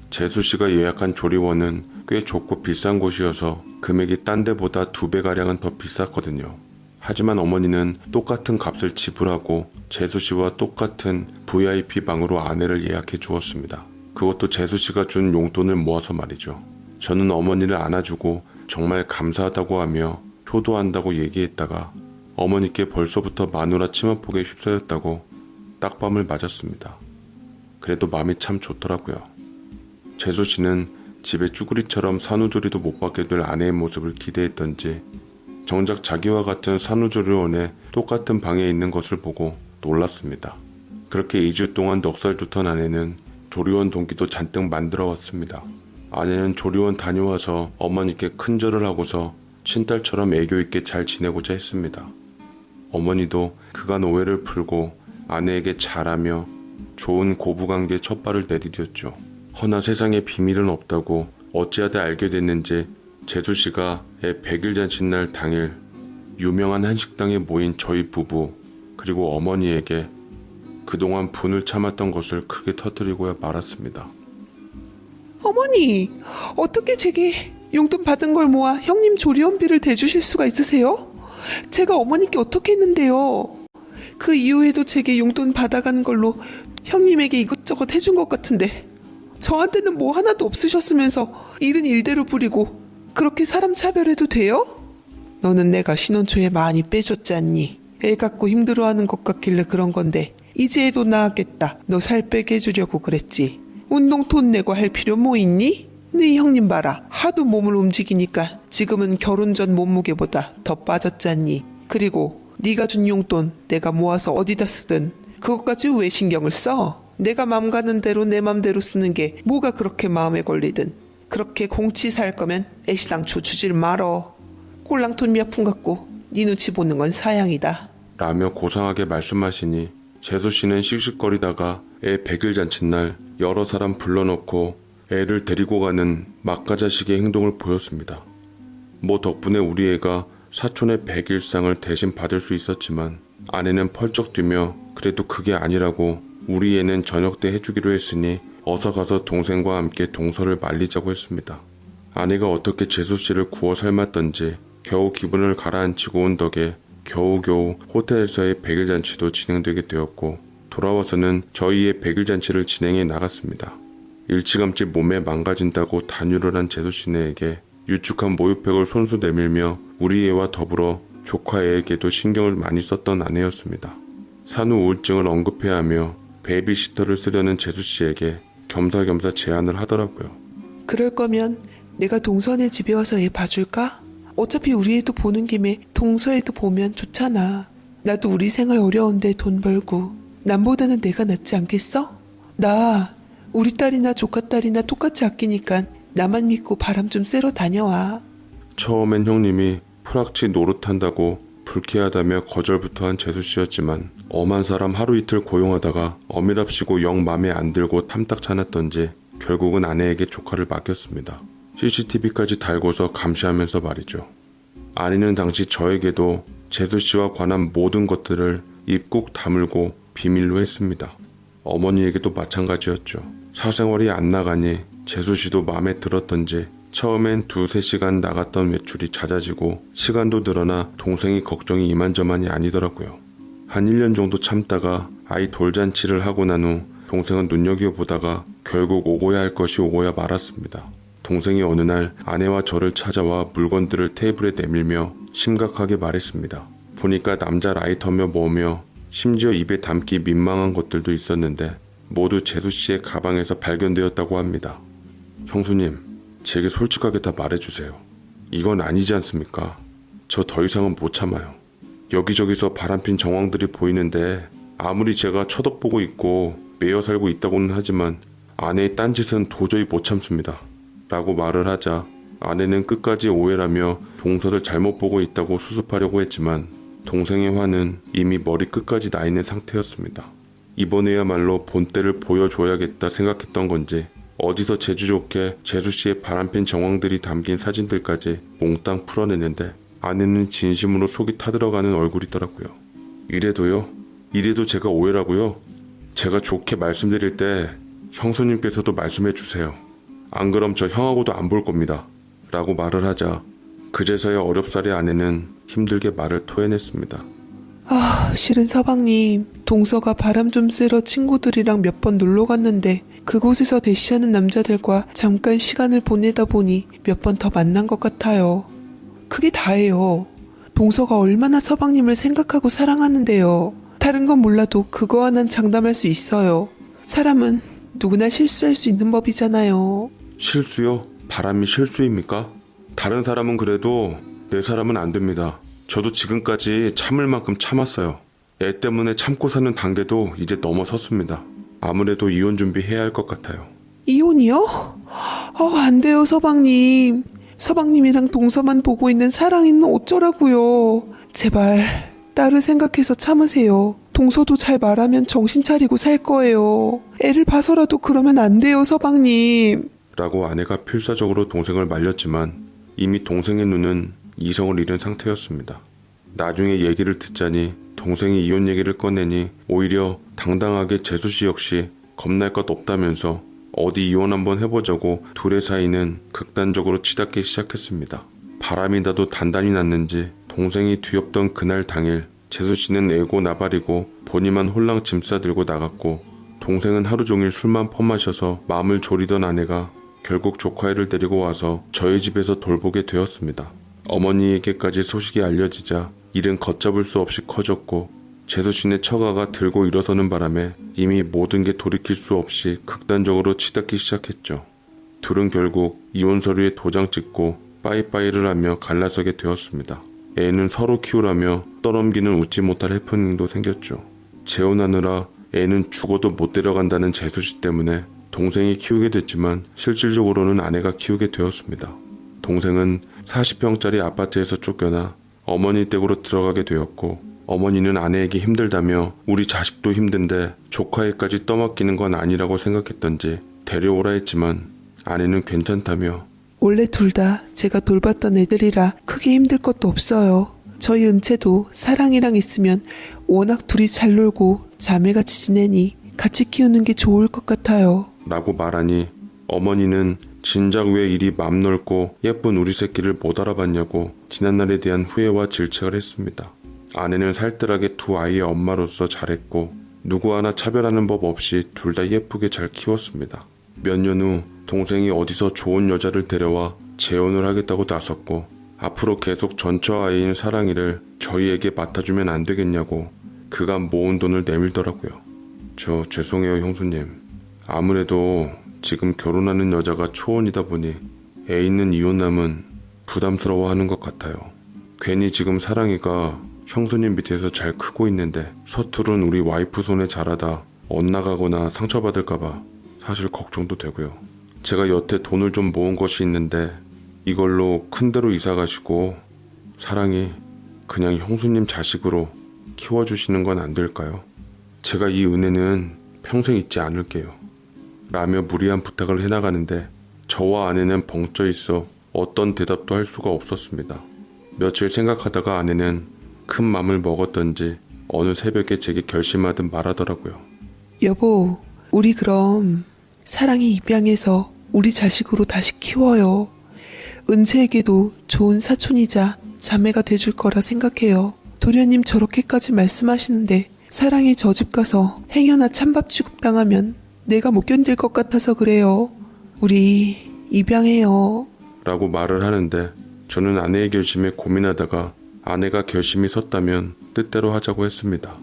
재수씨가 예약한 조리원은 꽤 좁고 비싼 곳이어서 금액이 딴 데보다 2배가량은 더 비쌌거든요. 하지만 어머니는 똑같은 값을 지불하고 재수씨와 똑같은 VIP 방으로 아내를 예약해 주었습니다. 그것도 재수씨가 준 용돈을 모아서 말이죠. 저는 어머니를 안아주고 정말 감사하다고 하며 효도한다고 얘기했다가 어머니께 벌써부터 마누라 치마폭에 휩싸였다고 딱밤을 맞았습니다. 그래도 마음이 참 좋더라고요. 재수씨는 집에 쭈구리처럼 산후조리도 못 받게 될 아내의 모습을 기대했던지 정작 자기와 같은 산후조리원에 똑같은 방에 있는 것을 보고 놀랐습니다. 그렇게 2주 동안 넉살 좋던 아내는 조리원 동기도 잔뜩 만들어 왔습니다. 아내는 조리원 다녀와서 어머니께 큰절을 하고서 친딸처럼 애교 있게 잘 지내고자 했습니다. 어머니도 그간 오해를 풀고 아내에게 잘하며 좋은 고부관계 첫 발을 내디뎠죠. 허나 세상에 비밀은 없다고 어찌하다 알게 됐는지 재수씨가 애 100일 잔칫날 당일 유명한 한식당에 모인 저희 부부 그리고 어머니에게 그동안 분을 참았던 것을 크게 터뜨리고야 말았습니다. 어머니, 어떻게 제게 용돈 받은 걸 모아 형님 조리원비를 대주실 수가 있으세요? 제가 어머니께 어떻게 했는데요? 그 이후에도 제게 용돈 받아가는 걸로 형님에게 이것저것 해준 것 같은데 저한테는 뭐 하나도 없으셨으면서 일은 일대로 부리고 그렇게 사람 차별해도 돼요? 너는 내가 신혼 초에 많이 빼줬지 않니? 애 갖고 힘들어하는 것 같길래 그런 건데 이제 애도 낳았겠다. 너 살 빼게 해주려고 그랬지. 운동 돈 내고 할 필요 뭐 있니? 네 형님 봐라. 하도 몸을 움직이니까 지금은 결혼 전 몸무게보다 더 빠졌잖니. 그리고 네가 준 용돈 내가 모아서 어디다 쓰든 그것까지 왜 신경을 써? 내가 맘 가는 대로 내 맘대로 쓰는 게 뭐가 그렇게 마음에 걸리든 그렇게 공치 살 거면 애시당초 주질 말어. 꼴랑돈 몇 푼 갖고 네 눈치 보는 건 사양이다. 라며 고상하게 말씀하시니 재수씨는 씩씩거리다가 애 100일 잔칫날 여러 사람 불러놓고 애를 데리고 가는 막가자식의 행동을 보였습니다. 뭐 덕분에 우리 애가 사촌의 100일상을 대신 받을 수 있었지만 아내는 펄쩍 뛰며 그래도 그게 아니라고 우리 애는 저녁 때 해주기로 했으니 어서 가서 동생과 함께 동서를 말리자고 했습니다. 아내가 어떻게 재수씨를 구워 삶았던지 겨우 기분을 가라앉히고 온 덕에 겨우겨우 호텔에서의 100일 잔치도 진행되게 되었고 돌아와서는 저희의 100일 잔치를 진행해 나갔습니다. 일찌감치 몸에 망가진다고 단유를 한 재수씨네에게 유축한 모유팩을 손수 내밀며 우리 애와 더불어 조카 애에게도 신경을 많이 썼던 아내였습니다. 산후 우울증을 언급해야 하며 베이비시터를 쓰려는 재수씨에게 겸사겸사 제안을 하더라고요. 그럴 거면 내가 동서네 집에 와서 애 봐줄까? 어차피 우리 애도 보는 김에 동서애도 보면 좋잖아. 나도 우리 생활 어려운데 돈 벌고 남보다는 내가 낫지 않겠어? 나 우리 딸이나 조카딸이나 똑같이 아끼니까 나만 믿고 바람 좀 쐬러 다녀와. 처음엔 형님이 프락치 노릇한다고 불쾌하다며 거절부터 한 재수씨였지만 엄한 사람 하루 이틀 고용하다가 어미랍시고 영 맘에 안 들고 탐탁 차놨던지 결국은 아내에게 조카를 맡겼습니다. CCTV까지 달고서 감시하면서 말이죠. 아내는 당시 저에게도 재수씨와 관한 모든 것들을 입 꾹 다물고 비밀로 했습니다. 어머니에게도 마찬가지였죠. 사생활이 안 나가니 재수씨도 마음에 들었던지 처음엔 2-3시간 나갔던 외출이 잦아지고 시간도 늘어나 동생이 걱정이 이만저만이 아니더라고요. 한 1년 정도 참다가 아이 돌잔치를 하고 난 후 동생은 눈여겨보다가 결국 오고야 할 것이 오고야 말았습니다. 동생이 어느 날 아내와 저를 찾아와 물건들을 테이블에 내밀며 심각하게 말했습니다. 보니까 남자 라이터며 뭐며 심지어 입에 담기 민망한 것들도 있었는데 모두 재수씨의 가방에서 발견되었다고 합니다. 형수님, 제게 솔직하게 다 말해주세요. 이건 아니지 않습니까? 저 더 이상은 못 참아요. 여기저기서 바람핀 정황들이 보이는데 아무리 제가 처덕보고 있고 매여 살고 있다고는 하지만 아내의 딴짓은 도저히 못 참습니다. 라고 말을 하자 아내는 끝까지 오해라며 동서를 잘못 보고 있다고 수습하려고 했지만 동생의 화는 이미 머리 끝까지 나 있는 상태였습니다. 이번에야말로 본때를 보여줘야겠다 생각했던 건지 어디서 재주 좋게 재수씨의 바람핀 정황들이 담긴 사진들까지 몽땅 풀어내는데 아내는 진심으로 속이 타들어가는 얼굴이더라고요. 이래도요? 이래도 제가 오해라고요? 제가 좋게 말씀드릴 때 형수님께서도 말씀해 주세요. 안 그럼 저 형하고도 안 볼 겁니다. 라고 말을 하자 그제서야 어렵사리 아내는 힘들게 말을 토해냈습니다. 실은 서방님, 동서가 바람 좀 쐬러 친구들이랑 몇 번 놀러 갔는데 그곳에서 대시하는 남자들과 잠깐 시간을 보내다 보니 몇 번 더 만난 것 같아요. 그게 다예요. 동서가 얼마나 서방님을 생각하고 사랑하는데요. 다른 건 몰라도 그거 하나는 장담할 수 있어요. 사람은 누구나 실수할 수 있는 법이잖아요. 실수요? 바람이 실수입니까? 다른 사람은 그래도 내 사람은 안 됩니다. 저도 지금까지 참을 만큼 참았어요. 애 때문에 참고 사는 단계도 이제 넘어섰습니다. 아무래도 이혼 준비해야 할 것 같아요. 이혼이요? 안 돼요, 서방님. 서방님이랑 동서만 보고 있는 사랑이는 어쩌라고요. 제발 딸을 생각해서 참으세요. 동서도 잘 말하면 정신 차리고 살 거예요. 애를 봐서라도 그러면 안 돼요, 서방님. 라고 아내가 필사적으로 동생을 말렸지만 이미 동생의 눈은 이성을 잃은 상태였습니다. 나중에 얘기를 듣자니 동생이 이혼 얘기를 꺼내니 오히려 당당하게 재수씨 역시 겁날 것 없다면서 어디 이혼 한번 해보자고 둘의 사이는 극단적으로 치닫기 시작했습니다. 바람이 나도 단단히 났는지 동생이 뒤엎던 그날 당일 재수씨는 애고 나발이고 본인만 홀랑 짐 싸들고 나갔고 동생은 하루 종일 술만 퍼마셔서 마음을 졸이던 아내가 결국 조카애를 데리고 와서 저희 집에서 돌보게 되었습니다. 어머니에게까지 소식이 알려지자 일은 걷잡을 수 없이 커졌고 재수씨네 처가가 들고 일어서는 바람에 이미 모든 게 돌이킬 수 없이 극단적으로 치닫기 시작했죠. 둘은 결국 이혼 서류에 도장 찍고 빠이빠이를 하며 갈라서게 되었습니다. 애는 서로 키우라며 떠넘기는 웃지 못할 해프닝도 생겼죠. 재혼하느라 애는 죽어도 못 데려간다는 재수씨 때문에 동생이 키우게 됐지만 실질적으로는 아내가 키우게 되었습니다. 동생은 40평짜리 아파트에서 쫓겨나 어머니 댁으로 들어가게 되었고 어머니는 아내에게 힘들다며 우리 자식도 힘든데 조카애까지 떠맡기는 건 아니라고 생각했던지 데려오라 했지만 아내는 괜찮다며 원래 둘 다 제가 돌봤던 애들이라 크게 힘들 것도 없어요. 저희 은채도 사랑이랑 있으면 워낙 둘이 잘 놀고 자매같이 지내니 같이 키우는 게 좋을 것 같아요. 라고 말하니 어머니는 진작 왜 이리 맘 넓고 예쁜 우리 새끼를 못 알아봤냐고 지난날에 대한 후회와 질책을 했습니다. 아내는 살뜰하게 두 아이의 엄마로서 잘했고 누구 하나 차별하는 법 없이 둘 다 예쁘게 잘 키웠습니다. 몇 년 후 동생이 어디서 좋은 여자를 데려와 재혼을 하겠다고 나섰고 앞으로 계속 전처 아이인 사랑이를 저희에게 맡아주면 안 되겠냐고 그간 모은 돈을 내밀더라고요. 저 죄송해요 형수님. 아무래도 지금 결혼하는 여자가 초혼이다 보니 애 있는 이혼남은 부담스러워하는 것 같아요. 괜히 지금 사랑이가 형수님 밑에서 잘 크고 있는데 서투른 우리 와이프 손에 자라다 엇나가거나 상처받을까봐 사실 걱정도 되고요. 제가 여태 돈을 좀 모은 것이 있는데 이걸로 큰 데로 이사 가시고 사랑이 그냥 형수님 자식으로 키워주시는 건 안 될까요? 제가 이 은혜는 평생 잊지 않을게요. 라며 무리한 부탁을 해나가는데 저와 아내는 벙쪄 있어 어떤 대답도 할 수가 없었습니다. 며칠 생각하다가 아내는 큰 맘을 먹었던지 어느 새벽에 제게 결심하듯 말하더라고요. 여보, 우리 그럼 사랑이 입양해서 우리 자식으로 다시 키워요. 은채에게도 좋은 사촌이자 자매가 돼줄 거라 생각해요. 도련님 저렇게까지 말씀하시는데 사랑이 저 집 가서 행여나 찬밥 취급당하면 내가 못 견딜 것 같아서 그래요. 우리 입양해요. 라고 말을 하는데 저는 아내의 결심에 고민하다가 아내가 결심이 섰다면 뜻대로 하자고 했습니다.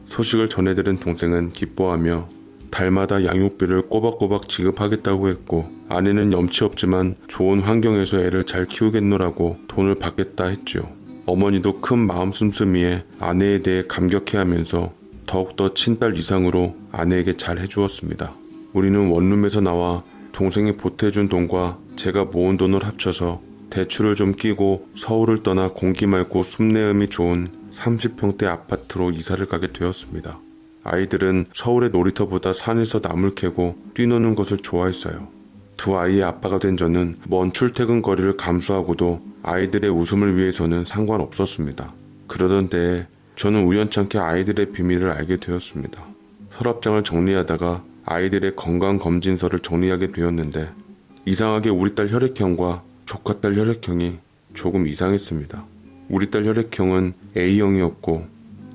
소식을 전해들은 동생은 기뻐하며 달마다 양육비를 꼬박꼬박 지급하겠다고 했고 아내는 염치 없지만 좋은 환경에서 애를 잘 키우겠노라고 돈을 받겠다 했죠. 어머니도 큰 마음 씀씀이에 아내에 대해 감격해하면서 더욱더 친딸 이상으로 아내에게 잘 해주었습니다. 우리는 원룸에서 나와 동생이 보태준 돈과 제가 모은 돈을 합쳐서 대출을 좀 끼고 서울을 떠나 공기 맑고 숲내음이 좋은 30평대 아파트로 이사를 가게 되었습니다. 아이들은 서울의 놀이터보다 산에서 나물 캐고 뛰노는 것을 좋아했어요. 두 아이의 아빠가 된 저는 먼 출퇴근 거리를 감수하고도 아이들의 웃음을 위해서는 상관없었습니다. 그러던 때에 저는 우연찮게 아이들의 비밀을 알게 되었습니다. 서랍장을 정리하다가 아이들의 건강검진서를 정리하게 되었는데 이상하게 우리 딸 혈액형과 조카딸 혈액형이 조금 이상했습니다. 우리 딸 혈액형은 A형이었고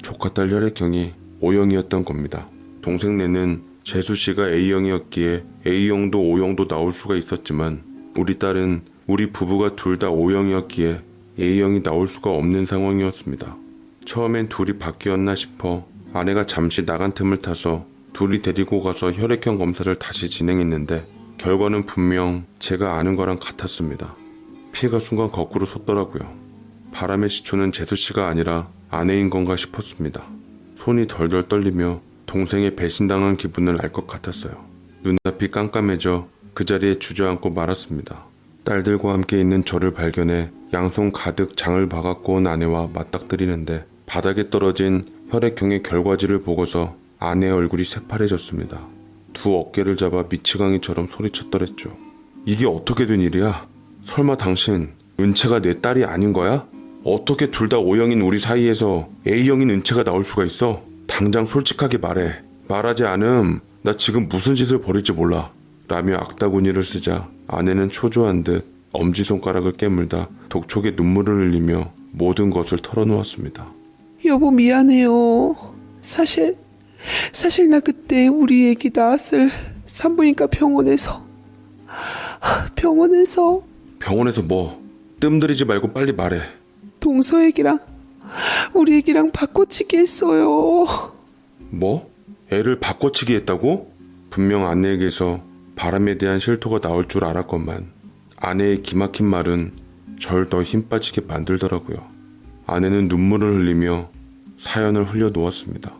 조카딸 혈액형이 O형이었던 겁니다. 동생네는 재수씨가 A형이었기에 A형도 O형도 나올 수가 있었지만 우리 딸은 우리 부부가 둘 다 O형이었기에 A형이 나올 수가 없는 상황이었습니다. 처음엔 둘이 바뀌었나 싶어 아내가 잠시 나간 틈을 타서 둘이 데리고 가서 혈액형 검사를 다시 진행했는데 결과는 분명 제가 아는 거랑 같았습니다. 피가 순간 거꾸로 솟더라고요. 바람의 시초는 재수씨가 아니라 아내인 건가 싶었습니다. 손이 덜덜 떨리며 동생의 배신당한 기분을 알 것 같았어요. 눈앞이 깜깜해져 그 자리에 주저앉고 말았습니다. 딸들과 함께 있는 저를 발견해 양손 가득 장을 박았고 온 아내와 맞닥뜨리는데 바닥에 떨어진 혈액형의 결과지를 보고서 아내의 얼굴이 새파래졌습니다. 두 어깨를 잡아 미치광이처럼 소리쳤더랬죠. 이게 어떻게 된 일이야? 설마 당신 은채가 내 딸이 아닌 거야? 어떻게 둘 다 O형인 우리 사이에서 A형인 은채가 나올 수가 있어? 당장 솔직하게 말해. 말하지 않음 나 지금 무슨 짓을 벌일지 몰라. 라며 악다구니를 쓰자 아내는 초조한 듯 엄지손가락을 깨물다 독촉에 눈물을 흘리며 모든 것을 털어놓았습니다. 여보 미안해요. 사실 나 그때 우리 애기 낳았을 산부인과 병원에서 병원에서 뭐? 뜸들이지 말고 빨리 말해. 동서 애기랑 우리 애기랑 바꿔치기 했어요. 뭐? 애를 바꿔치기 했다고? 분명 아내에게서 바람에 대한 실토가 나올 줄 알았건만 아내의 기막힌 말은 절 더 힘 빠지게 만들더라고요. 아내는 눈물을 흘리며 사연을 흘려놓았습니다.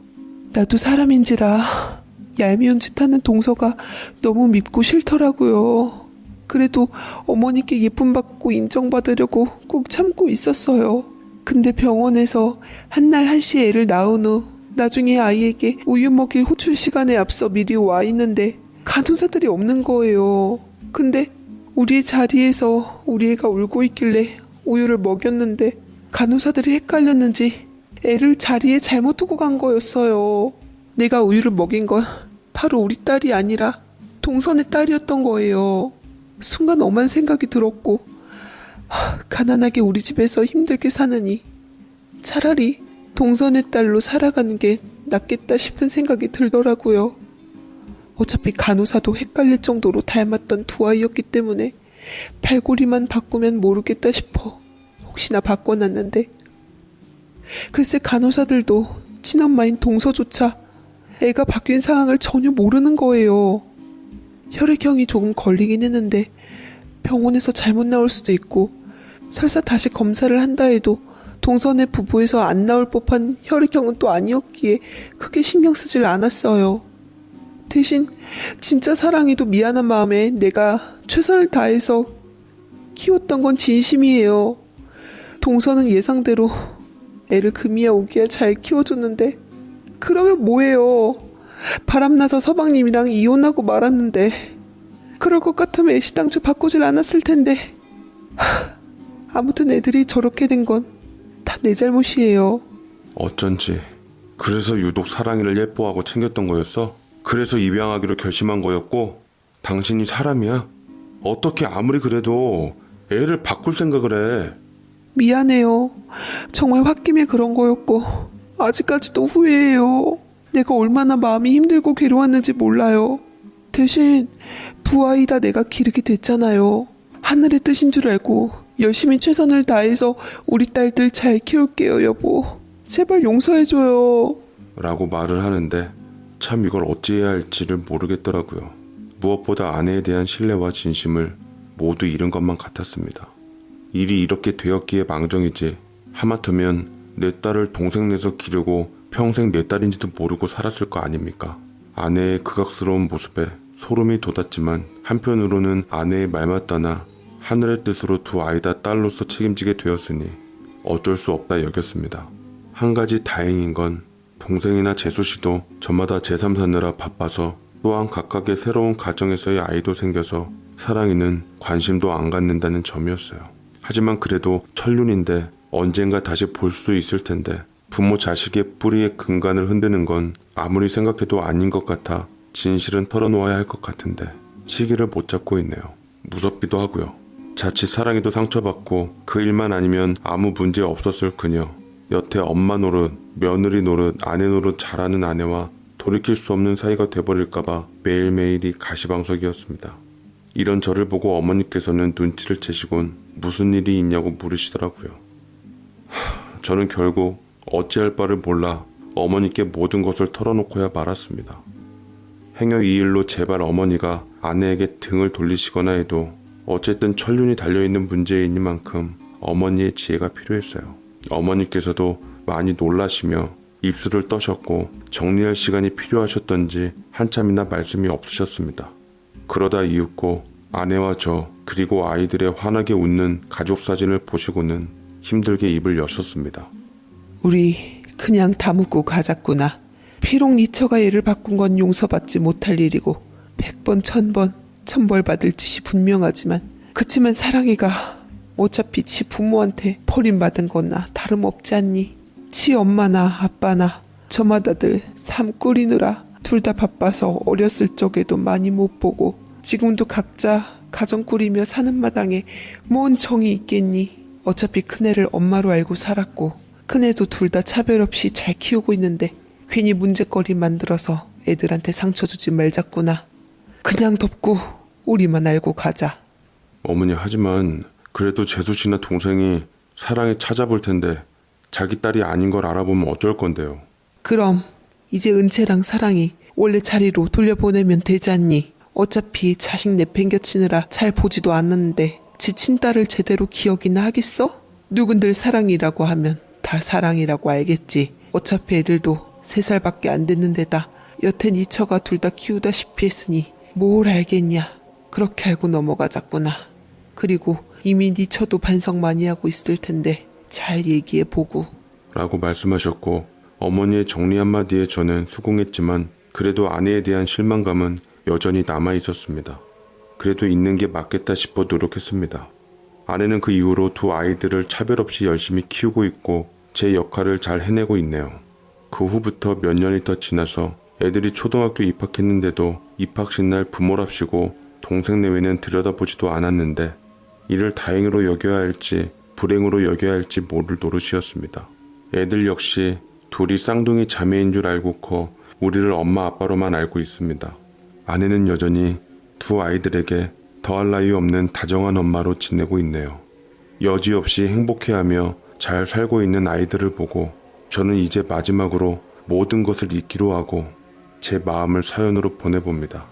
나도 사람인지라 얄미운 짓 하는 동서가 너무 밉고 싫더라고요. 그래도 어머니께 예쁨 받고 인정받으려고 꾹 참고 있었어요. 근데 병원에서 한날 한시 애를 낳은 후 나중에 아이에게 우유 먹일 호출 시간에 앞서 미리 와 있는데 간호사들이 없는 거예요. 근데 우리의 자리에서 우리 애가 울고 있길래 우유를 먹였는데 간호사들이 헷갈렸는지 애를 자리에 잘못 두고 간 거였어요. 내가 우유를 먹인 건 바로 우리 딸이 아니라 동선의 딸이었던 거예요. 순간 엄한 생각이 들었고 가난하게 우리 집에서 힘들게 사느니 차라리 동선의 딸로 살아가는 게 낫겠다 싶은 생각이 들더라고요. 어차피 간호사도 헷갈릴 정도로 닮았던 두 아이였기 때문에 발고리만 바꾸면 모르겠다 싶어 혹시나 바꿔놨는데 글쎄 간호사들도 친엄마인 동서조차 애가 바뀐 상황을 전혀 모르는 거예요. 혈액형이 조금 걸리긴 했는데 병원에서 잘못 나올 수도 있고 설사 다시 검사를 한다 해도 동선의 부부에서 안 나올 법한 혈액형은 또 아니었기에 크게 신경 쓰질 않았어요. 대신 진짜 사랑해도 미안한 마음에 내가 최선을 다해서 키웠던 건 진심이에요. 동서는 예상대로 애를 금이야 오기야 잘 키워줬는데 그러면 뭐해요? 바람나서 서방님이랑 이혼하고 말았는데 그럴 것 같으면 애시당초 바꾸질 않았을 텐데 아무튼 애들이 저렇게 된 건 다 내 잘못이에요. 어쩐지 그래서 유독 사랑이를 예뻐하고 챙겼던 거였어? 그래서 입양하기로 결심한 거였고 당신이 사람이야? 어떻게 아무리 그래도 애를 바꿀 생각을 해? 미안해요. 정말 홧김에 그런 거였고 아직까지도 후회해요. 내가 얼마나 마음이 힘들고 괴로웠는지 몰라요. 대신 두 아이 다 내가 기르게 됐잖아요. 하늘의 뜻인 줄 알고 열심히 최선을 다해서 우리 딸들 잘 키울게요, 여보. 제발 용서해줘요. 라고 말을 하는데 참 이걸 어찌해야 할지를 모르겠더라고요. 무엇보다 아내에 대한 신뢰와 진심을 모두 잃은 것만 같았습니다. 일이 이렇게 되었기에 망정이지 하마터면 내 딸을 동생 내서 기르고 평생 내 딸인지도 모르고 살았을 거 아닙니까? 아내의 극악스러운 모습에 소름이 돋았지만 한편으로는 아내의 말 맞다나 하늘의 뜻으로 두 아이 다 딸로서 책임지게 되었으니 어쩔 수 없다 여겼습니다. 한 가지 다행인 건 동생이나 재수씨도 저마다 제3 사느라 바빠서 또한 각각의 새로운 가정에서의 아이도 생겨서 사랑이는 관심도 안 갖는다는 점이었어요. 하지만 그래도 천륜인데 언젠가 다시 볼 수 있을 텐데 부모 자식의 뿌리의 근간을 흔드는 건 아무리 생각해도 아닌 것 같아 진실은 털어놓아야 할 것 같은데 시기를 못 잡고 있네요. 무섭기도 하고요. 자칫 사랑이도 상처받고 그 일만 아니면 아무 문제 없었을 그녀. 여태 엄마 노릇, 며느리 노릇, 아내 노릇 잘하는 아내와 돌이킬 수 없는 사이가 돼버릴까봐 매일매일이 가시방석이었습니다. 이런 저를 보고 어머니께서는 눈치를 채시곤 무슨 일이 있냐고 물으시더라고요. 저는 결국 어찌할 바를 몰라 어머니께 모든 것을 털어놓고야 말았습니다. 행여 이 일로 제발 어머니가 아내에게 등을 돌리시거나 해도 어쨌든 천륜이 달려있는 문제이니만큼 어머니의 지혜가 필요했어요. 어머니께서도 많이 놀라시며 입술을 떠셨고 정리할 시간이 필요하셨던지 한참이나 말씀이 없으셨습니다. 그러다 이윽고 아내와 저 그리고 아이들의 환하게 웃는 가족 사진을 보시고는 힘들게 입을 여셨습니다. 우리 그냥 다묻고 가자꾸나. 비록 네 처가 얘를 바꾼 건 용서받지 못할 일이고 100번 1000번 천벌 받을 짓이 분명하지만 그치만 사랑이가 어차피 지 부모한테 버림받은 거나 다름없지 않니? 지 엄마나 아빠나 저마다들 삶 꾸리느라 둘 다 바빠서 어렸을 적에도 많이 못 보고 지금도 각자 가정 꾸리며 사는 마당에 뭔 정이 있겠니? 어차피 큰애를 엄마로 알고 살았고 큰애도 둘 다 차별 없이 잘 키우고 있는데 괜히 문제거리 만들어서 애들한테 상처 주지 말자꾸나. 그냥 덮고 우리만 알고 가자. 어머니 하지만 그래도 재수씨나 동생이 사랑이 찾아볼 텐데 자기 딸이 아닌 걸 알아보면 어쩔 건데요. 그럼 이제 은채랑 사랑이 원래 자리로 돌려보내면 되지 않니? 어차피 자식 내팽겨치느라 잘 보지도 않았는데 지 친딸을 제대로 기억이나 하겠어? 누군들 사랑이라고 하면 다 사랑이라고 알겠지. 어차피 애들도 3살밖에 안 됐는 데다 여태 네 처가 둘 다 키우다시피 했으니 뭘 알겠냐. 그렇게 알고 넘어가자꾸나. 그리고 이미 네 처도 반성 많이 하고 있을 텐데 잘 얘기해보고. 라고 말씀하셨고 어머니의 정리 한마디에 저는 수긍했지만 그래도 아내에 대한 실망감은 여전히 남아있었습니다. 그래도 있는 게 맞겠다 싶어 노력했습니다. 아내는 그 이후로 두 아이들을 차별 없이 열심히 키우고 있고 제 역할을 잘 해내고 있네요. 그 후부터 몇 년이 더 지나서 애들이 초등학교 입학했는데도 입학식 날 부모랍시고 동생 내외는 들여다보지도 않았는데 이를 다행으로 여겨야 할지 불행으로 여겨야 할지 모를 노릇이었습니다. 애들 역시 둘이 쌍둥이 자매인 줄 알고 커 우리를 엄마 아빠로만 알고 있습니다. 아내는 여전히 두 아이들에게 더할 나위 없는 다정한 엄마로 지내고 있네요. 여지없이 행복해하며 잘 살고 있는 아이들을 보고 저는 이제 마지막으로 모든 것을 잊기로 하고 제 마음을 사연으로 보내봅니다.